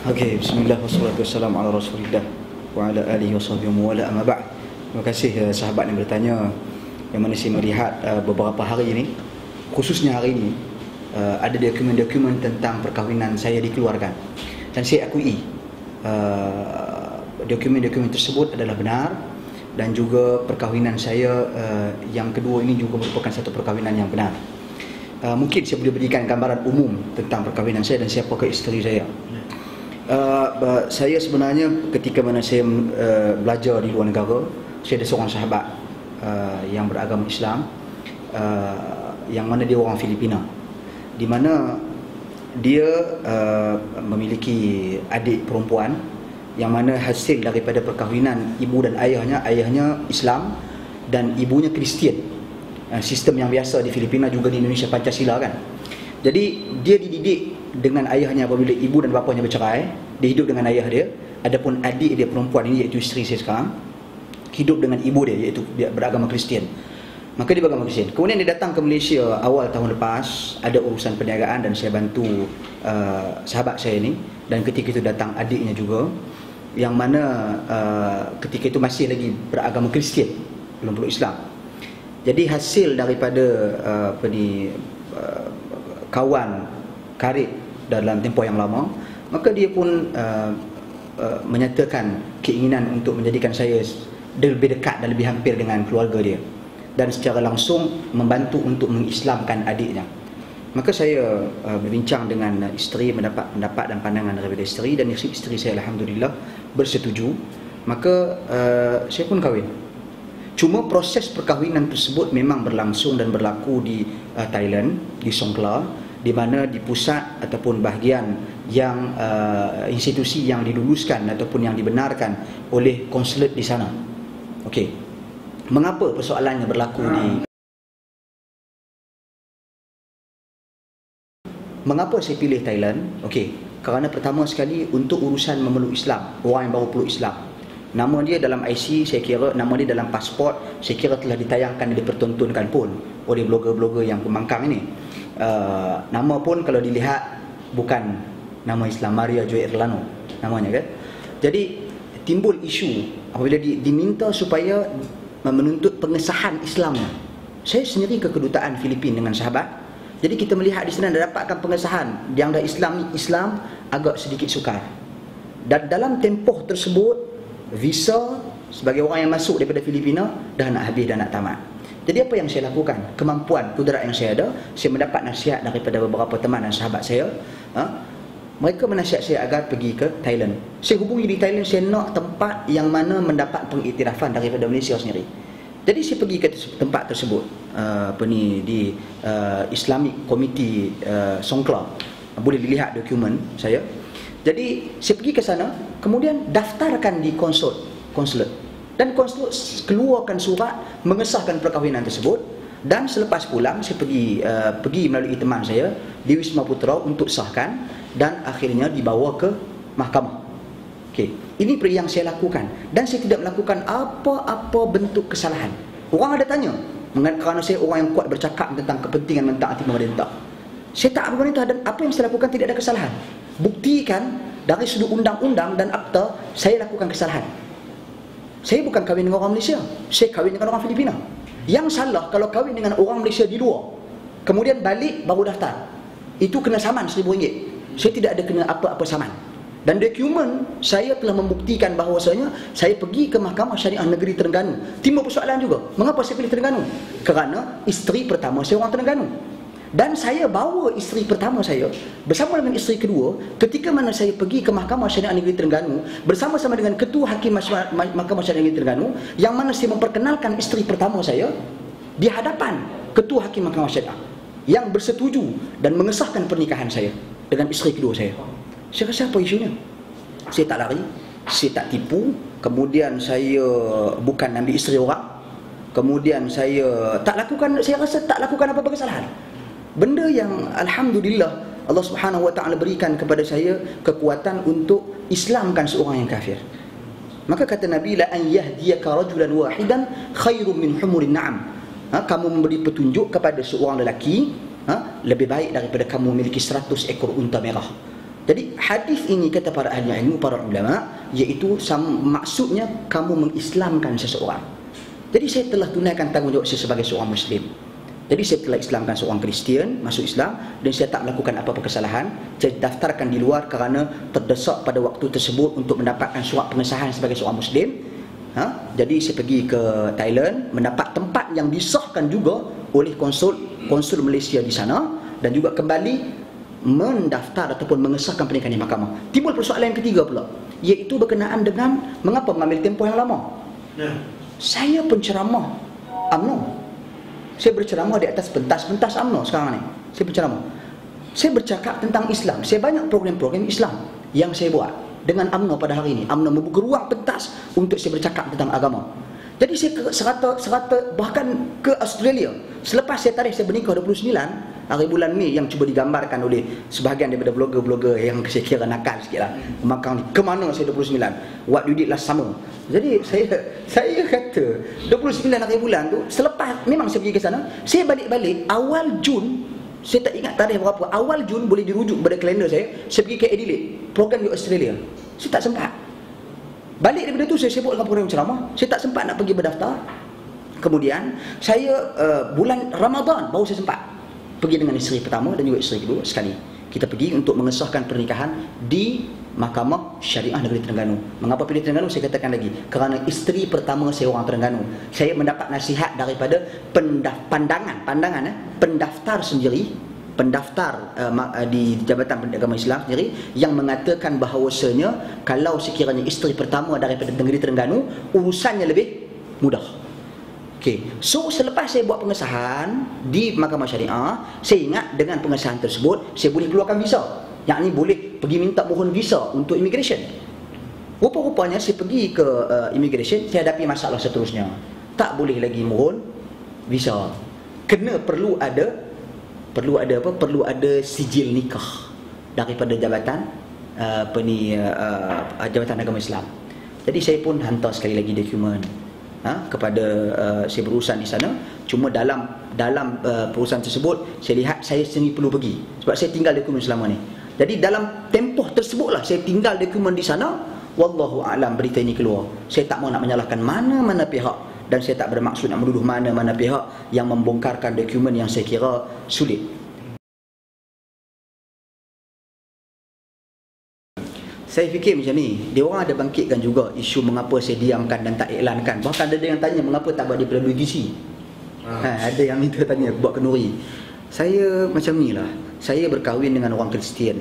Okey, bismillah wassalatu wassalamu ala Rasulillah wa ala alihi wasahbihi wa ala amma ba'd. Terima kasih sahabat yang bertanya, yang mana saya melihat beberapa hari ini, khususnya hari ini, ada dokumen-dokumen tentang perkahwinan saya dikeluarkan. Dan saya akui dokumen-dokumen tersebut adalah benar, dan juga perkahwinan saya yang kedua ini juga merupakan satu perkahwinan yang benar. Mungkin saya boleh berikan gambaran umum tentang perkahwinan saya dan siapakah isteri saya. Saya sebenarnya ketika mana saya belajar di luar negara, saya ada seorang sahabat yang beragama Islam, yang mana dia orang Filipina, di mana dia memiliki adik perempuan yang mana hasil daripada perkahwinan ibu dan ayahnya Islam dan ibunya Kristian. Sistem yang biasa di Filipina juga di Indonesia, Pancasila kan. Jadi dia dididik dengan ayahnya apabila ibu dan bapanya bercerai, dia hidup dengan ayah dia. Adapun adik dia perempuan ini, iaitu isteri saya sekarang, hidup dengan ibu dia, iaitu dia beragama Kristian. Maka dia beragama Kristian. Kemudian dia datang ke Malaysia awal tahun lepas, ada urusan perniagaan dan saya bantu sahabat saya ini. Dan ketika itu datang adiknya juga, yang mana ketika itu masih lagi beragama Kristian, belum peluk Islam. Jadi hasil daripada kawan karib dalam tempoh yang lama, maka dia pun menyatakan keinginan untuk menjadikan saya lebih dekat dan lebih hampir dengan keluarga dia, dan secara langsung membantu untuk mengislamkan adiknya. Maka saya berbincang dengan isteri, mendapat pendapat dan pandangan daripada isteri, dan isteri saya alhamdulillah bersetuju. Maka saya pun kahwin. Cuma proses perkahwinan tersebut memang berlangsung dan berlaku di Thailand, di Songkhla, di mana di pusat ataupun bahagian yang institusi yang diluluskan ataupun yang dibenarkan oleh konsulat di sana. Okey. Mengapa persoalannya berlaku Mengapa saya pilih Thailand? Okey, kerana pertama sekali untuk urusan memeluk Islam, orang yang baru peluk Islam. Nama dia dalam IC, saya kira nama dia dalam pasport, saya kira telah ditayangkan dan dipertontonkan pun oleh blogger-blogger yang pembangkang ini. Nama pun kalau dilihat bukan nama Islam, Maria Joy Erlano namanya kan. Jadi timbul isu apabila diminta supaya menuntut pengesahan Islam. Saya sendiri ke kedutaan Filipina dengan sahabat. Jadi kita melihat di sana dapatkan pengesahan yang dah Islam agak sedikit sukar. Dan dalam tempoh tersebut visa sebagai orang yang masuk daripada Filipina dah nak habis, dah nak tamat. Jadi apa yang saya lakukan? Kemampuan, kudrat yang saya ada, saya mendapat nasihat daripada beberapa teman dan sahabat saya. Mereka menasihat saya agar pergi ke Thailand. Saya hubungi di Thailand, saya nak tempat yang mana mendapat pengiktirafan daripada Malaysia sendiri. Jadi saya pergi ke tempat tersebut, di Islamic Committee Songkhla. Boleh dilihat dokumen saya. Jadi saya pergi ke sana, kemudian daftarkan di konsulat. Dan konsulat keluarkan surat mengesahkan perkahwinan tersebut. Dan selepas pulang saya pergi melalui teman saya di Wisma Putra untuk sahkan, dan akhirnya dibawa ke mahkamah. Okey, ini yang saya lakukan, dan saya tidak melakukan apa-apa bentuk kesalahan. Orang ada tanya, kerana saya orang yang kuat bercakap tentang kepentingan mentaati pemerintah. Saya tak pemerintah, dan apa yang saya lakukan tidak ada kesalahan. Buktikan dari sudut undang-undang dan akta saya lakukan kesalahan. Saya bukan kahwin dengan orang Malaysia, saya kahwin dengan orang Filipina. Yang salah kalau kahwin dengan orang Malaysia di luar, kemudian balik baru daftar, itu kena saman RM1,000. Saya tidak ada kena apa-apa saman. Dan dokumen saya telah membuktikan bahawasanya saya pergi ke Mahkamah Syariah Negeri Terengganu. Timbul persoalan juga, mengapa saya pilih Terengganu? Kerana isteri pertama saya orang Terengganu. Dan saya bawa isteri pertama saya bersama dengan isteri kedua ketika mana saya pergi ke Mahkamah Syariah Negeri Terengganu bersama-sama dengan Ketua Hakim Mahkamah Syariah Negeri Terengganu, yang mana saya memperkenalkan isteri pertama saya di hadapan Ketua Hakim Mahkamah Syariah yang bersetuju dan mengesahkan pernikahan saya dengan isteri kedua saya. Saya rasa apa isunya? Saya tak lari, saya tak tipu, kemudian saya bukan ambil isteri orang, kemudian saya rasa tak lakukan apa-apa kesalahan. Benda yang alhamdulillah Allah Subhanahu wa taala berikan kepada saya kekuatan untuk islamkan seorang yang kafir. Maka kata Nabi, la an yahdiyaka rajulan wahidan khairum min humurin na'am. Kamu memberi petunjuk kepada seorang lelaki lebih baik daripada kamu memiliki 100 ekor unta merah. Jadi hadis ini kata para ahli ilmu, para ulama, iaitu maksudnya kamu mengislamkan seseorang. Jadi saya telah tunaikan tanggungjawab saya sebagai seorang Muslim. Jadi saya telah Islamkan seorang Kristian, masuk Islam, dan saya tak melakukan apa-apa kesalahan. Saya daftarkan di luar kerana terdesak pada waktu tersebut untuk mendapatkan surat pengesahan sebagai seorang Muslim. Jadi saya pergi ke Thailand, mendapat tempat yang disahkan juga oleh konsul Malaysia di sana, dan juga kembali mendaftar ataupun mengesahkan pernikahan di mahkamah. Timbul persoalan yang ketiga pula, iaitu berkenaan dengan mengapa mengambil tempoh yang lama. Saya penceramah UMNO. Saya berceramah di atas pentas-pentas UMNO sekarang ni. Saya berceramah. Saya bercakap tentang Islam. Saya banyak program-program Islam yang saya buat dengan UMNO pada hari ini. UMNO membuka ruang pentas untuk saya bercakap tentang agama. Jadi saya ke serata bahkan ke Australia. Selepas saya tarikh saya bernikah 29 hari bulan Mei, yang cuba digambarkan oleh sebahagian daripada blogger-blogger yang saya kira nakal sikitlah. Makang ni, ke mana saya 29? What you did last summer. Jadi saya kata 29 hari bulan tu, selepas memang saya pergi ke sana, saya balik-balik awal Jun. Saya tak ingat tarikh berapa. Awal Jun boleh dirujuk pada kalender saya pergi ke Adelaide, program di Australia. Saya tak sempat. Balik daripada tu saya sibuk dengan program ceramah. Saya tak sempat nak pergi berdaftar. Kemudian saya bulan Ramadan baru saya sempat pergi dengan isteri pertama dan juga isteri kedua sekali. Kita pergi untuk mengesahkan pernikahan di Mahkamah Syariah Negeri Terengganu. Mengapa pilih Terengganu? Saya katakan lagi, kerana isteri pertama saya orang Terengganu. Saya mendapat nasihat daripada pendaftar sendiri, pendaftar di Jabatan Pendidikan Agama Islam sendiri, yang mengatakan bahawasanya kalau sekiranya isteri pertama daripada Negeri Terengganu, urusannya lebih mudah. Okey, so selepas saya buat pengesahan di Mahkamah Syariah, saya ingat dengan pengesahan tersebut saya boleh keluarkan visa. Yang ni boleh pergi minta mohon visa untuk immigration. Rupa-rupanya saya pergi ke immigration, saya hadapi masalah seterusnya. Tak boleh lagi mohon visa. Perlu ada apa? Perlu ada sijil nikah daripada Jabatan Jabatan Agama Islam. Jadi saya pun hantar sekali lagi dokumen kepada saya berurusan di sana. Cuma dalam perusahaan tersebut saya lihat saya sendiri perlu pergi sebab saya tinggal dokumen selama ni. Jadi dalam tempoh tersebutlah saya tinggal dokumen di sana. Wallahu a'lam berita ini keluar. Saya tak mau nak menyalahkan mana-mana pihak, dan saya tak bermaksud nak menuduh mana-mana pihak yang membongkarkan dokumen yang saya kira sulit. Saya fikir macam ni, dia orang ada bangkitkan juga isu mengapa saya diamkan dan tak iklankan. Bahkan ada yang tanya mengapa tak buat daripada BGC. Ada yang minta tanya buat kenduri. Saya macam ni lah, saya berkahwin dengan orang Kristian,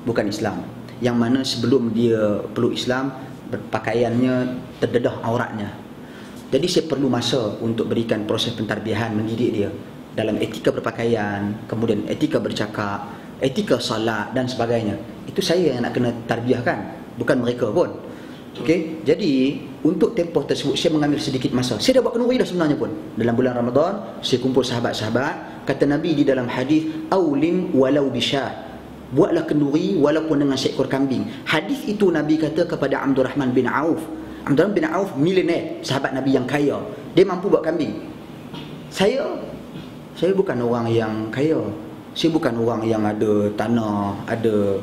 bukan Islam, yang mana sebelum dia peluk Islam, pakaiannya terdedah auratnya. Jadi saya perlu masa untuk berikan proses pentarbiahan, mendidik dia dalam etika berpakaian, kemudian etika bercakap, etika salat dan sebagainya. Itu saya yang nak kena tarbiahkan, bukan mereka pun. Okey, jadi untuk tempoh tersebut saya mengambil sedikit masa. Saya dah buat kenduri dah sebenarnya pun. Dalam bulan Ramadan saya kumpul sahabat-sahabat. Kata Nabi di dalam hadis, "Aulin walau bisyah." Buatlah kenduri walaupun dengan seekor kambing. Hadis itu Nabi kata kepada Abdurrahman bin Auf. Abdurrahman bin Auf milioner, sahabat Nabi yang kaya. Dia mampu buat kambing. Saya bukan orang yang kaya. Saya bukan orang yang ada tanah, ada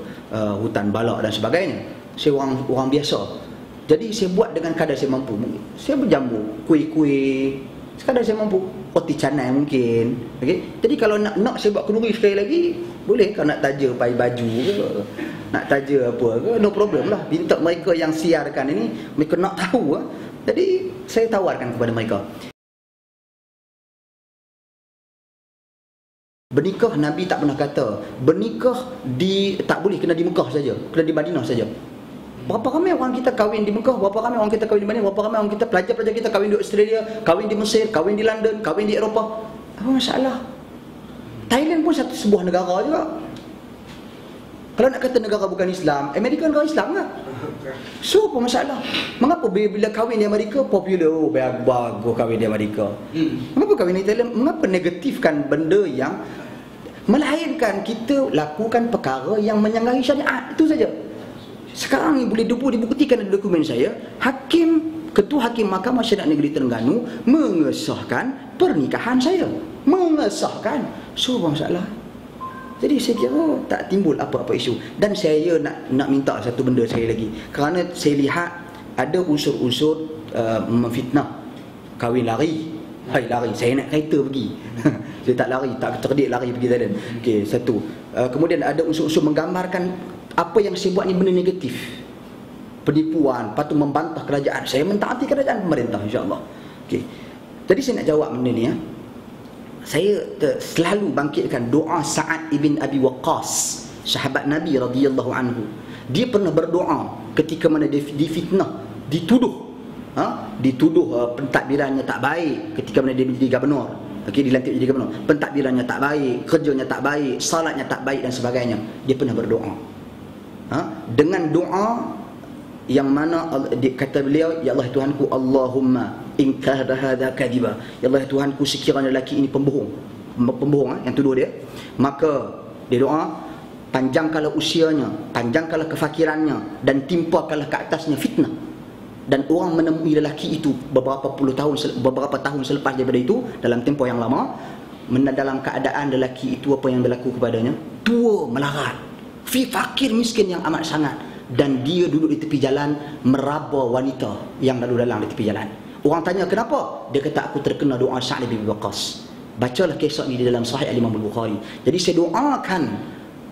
hutan balak dan sebagainya. Saya orang biasa. Jadi saya buat dengan kadar saya mampu. Saya berjambu kuih-kuih sekadar saya mampu. Roti canai mungkin. Okey. Jadi kalau nak saya buat kenduri sekali lagi, boleh. Kalau nak taja pakai baju ke, nak taja apa ke, no problem lah. Minta mereka yang siarkan ini, mereka nak tahu. Jadi saya tawarkan kepada mereka. Bernikah, Nabi tak pernah kata bernikah tak boleh kena di Mekah saja, kena di Madinah saja. Berapa ramai orang kita kahwin di Mekah, berapa ramai orang kita kahwin di Madinah, berapa ramai orang kita pelajar-pelajar kita kahwin di Australia, kahwin di Mesir, kahwin di London, kahwin di Eropah. Apa masalah? Thailand pun sebuah negara juga. Kalau nak kata negara bukan Islam, Amerika negara Islam ke? So apa masalah? Mengapa bila kahwin di Amerika popular, bagus kahwin di Amerika? Mengapa kahwin di Thailand? Mengapa negatifkan benda yang melainkan kita lakukan perkara yang menyanggahi syariat? Itu saja. Sekarang ni boleh dibuktikan dalam dokumen saya, Ketua Hakim Mahkamah Syariah Negeri Terengganu mengesahkan pernikahan saya. Mengesahkan. So apa masalah? Jadi saya kira tak timbul apa-apa isu. Dan saya nak minta satu benda sekali lagi, kerana saya lihat ada unsur-unsur memfitnah. Kahwin lari, hai lari, saya nak kereta pergi. Saya tak lari, tak terdik lari pergi Thailand. Okey, satu. Kemudian ada unsur-unsur menggambarkan apa yang saya buat ni benda negatif, penipuan, patut membantah kerajaan. Saya mentaati kerajaan pemerintah, insya-Allah. Okey. Jadi saya nak jawab benda ni, saya selalu bangkitkan doa Sa'ad ibn Abi Waqqas, sahabat Nabi radhiyallahu anhu. Dia pernah berdoa ketika mana dia difitnah, dituduh pentadbirannya tak baik ketika mana dia menjadi gubernur. Okey, dilantik jadi gubernur. Pentadbirannya tak baik, kerjanya tak baik, salatnya tak baik dan sebagainya. Dia pernah berdoa. Dengan doa yang mana kata beliau, ya Allah Tuhanku, Allahumma in kana hadha kadiba, ya Allah Tuhanku, sekiranya lelaki ini pembohong yang tuduh dia, maka dia doa, panjangkanlah usianya, panjangkanlah kefakirannya, dan timpakanlah ke atasnya fitnah. Dan orang menemui lelaki itu beberapa tahun selepas daripada itu, dalam tempoh yang lama, dalam keadaan lelaki itu apa yang berlaku kepadanya, tua melarat, fakir miskin yang amat sangat, dan dia duduk di tepi jalan meraba wanita yang lalu lalang di tepi jalan. Orang tanya kenapa? Dia kata, aku terkena doa Sa'ad bin Abi Waqqas. Bacalah kisah ni di dalam Sahih Al-Imam Al-Bukhari. Jadi saya doakan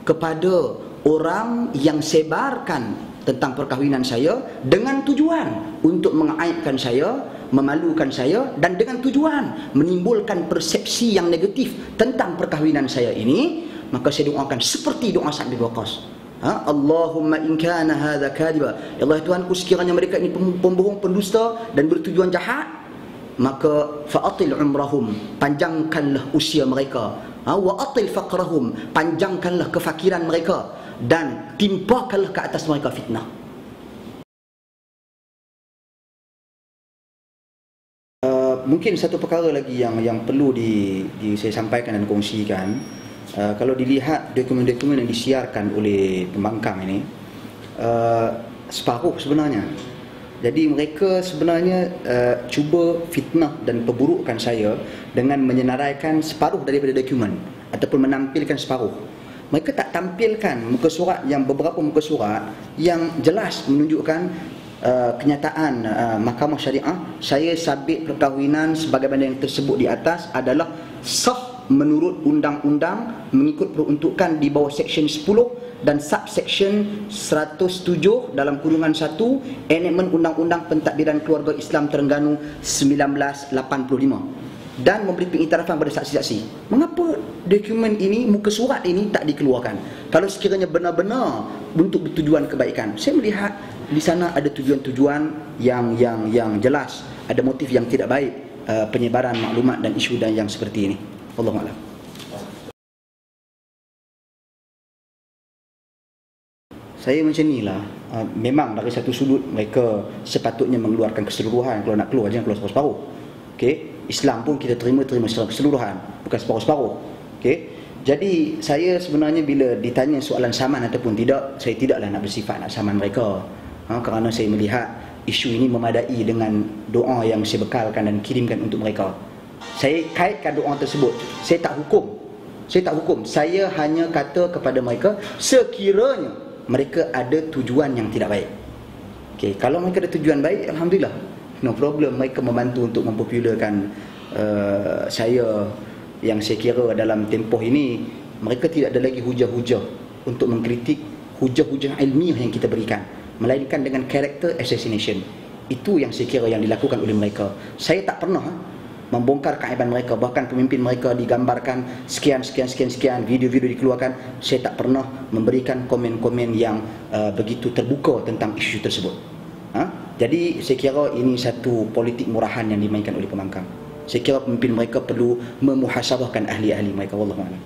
kepada orang yang sebarkan tentang perkahwinan saya dengan tujuan untuk mengaibkan saya, memalukan saya, dan dengan tujuan menimbulkan persepsi yang negatif tentang perkahwinan saya ini, maka saya doakan seperti doa Sa'ad bin Abi Waqqas. Allahumma in kana hadha kadiba, ya Allah Tuhanku, sekiranya mereka ini pembohong, pendusta dan bertujuan jahat, maka fa'atil umrahum, panjangkanlah usia mereka, wa atil faqrahum, panjangkanlah kefakiran mereka, dan timpakanlah ke atas mereka fitnah. Mungkin satu perkara lagi yang perlu saya sampaikan dan kongsikan. Kalau dilihat dokumen-dokumen yang disiarkan oleh pembangkang ini, separuh sebenarnya. Jadi mereka sebenarnya cuba fitnah dan perburukan saya dengan menyenaraikan separuh daripada dokumen ataupun menampilkan separuh. Mereka tak tampilkan muka surat, yang beberapa muka surat yang jelas menunjukkan kenyataan Mahkamah Syariah, saya sabit perkahwinan sebagaimana yang tersebut di atas adalah sah menurut undang-undang mengikut peruntukan di bawah Seksyen 10 dan Subseksyen 107 dalam kurungan 1 Enakmen Undang-Undang Pentadbiran Keluarga Islam Terengganu 1985, dan memberi pengiktirafan pada saksi-saksi. Mengapa dokumen ini, muka surat ini tak dikeluarkan? Kalau sekiranya benar-benar untuk tujuan kebaikan. Saya melihat di sana ada tujuan-tujuan yang jelas, ada motif yang tidak baik, penyebaran maklumat dan isu dan yang seperti ini. Wallahu a'lam. Saya macam inilah. Memang dari satu sudut mereka sepatutnya mengeluarkan keseluruhan. Kalau nak keluar, jangan keluar separuh-separuh. Okey, Islam pun kita terima secara keseluruhan, bukan separuh-separuh. Okey. Jadi saya sebenarnya bila ditanya soalan saman ataupun tidak, saya tidaklah nak bersifat nak saman mereka. Kerana saya melihat isu ini memadai dengan doa yang saya bekalkan dan kirimkan untuk mereka. Saya kaitkan doa tersebut. Saya tak hukum. Saya hanya kata kepada mereka, sekiranya mereka ada tujuan yang tidak baik. Okey, kalau mereka ada tujuan baik, alhamdulillah, no problem, mereka membantu untuk mempopularkan saya, yang saya kira dalam tempoh ini mereka tidak ada lagi hujah-hujah untuk mengkritik hujah-hujah ilmiah yang kita berikan, melainkan dengan character assassination. Itu yang saya kira yang dilakukan oleh mereka. Saya tak pernah membongkar keaiban mereka. Bahkan pemimpin mereka digambarkan sekian, video-video dikeluarkan. Saya tak pernah memberikan komen-komen yang begitu terbuka tentang isu tersebut. Jadi saya kira ini satu politik murahan yang dimainkan oleh pembangkang. Saya kira pemimpin mereka perlu memuhasabahkan ahli-ahli mereka. Wallahu a'lam.